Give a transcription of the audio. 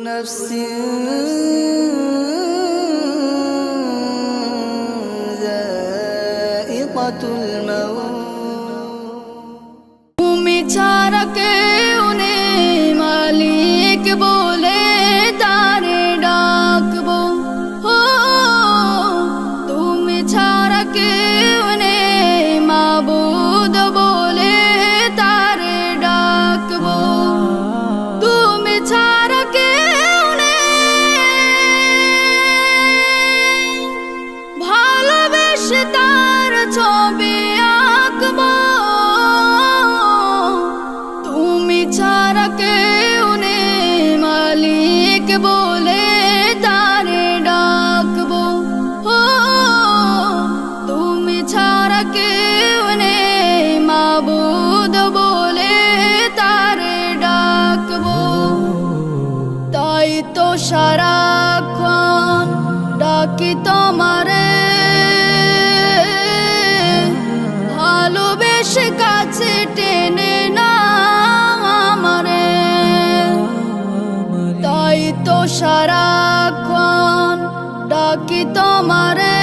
نفس ذائقة الموت তুমি ছাড়া কেউ নেই মালিক বলে তারে ডাকবো ও তুমি ছাড়া কেউ নেই মাবুদ বলে তারে ডাকবো তুমি ছাড়া কেউ নেই ভালোবেসে তার ছবি আঁকবো তুমি ছাড়া কেউ নেই মালিক বলে তারে ডাকবো ও তুমি ছাড়া কেউ নেই মাবুদ বলে তারে ডাকবো তাই তো সারাক্ষণ ডাকি তোমারে ভালোবেসে কাছে টেনে না আমারে তাই তো সারাক্ষণ ডাকি তোমারে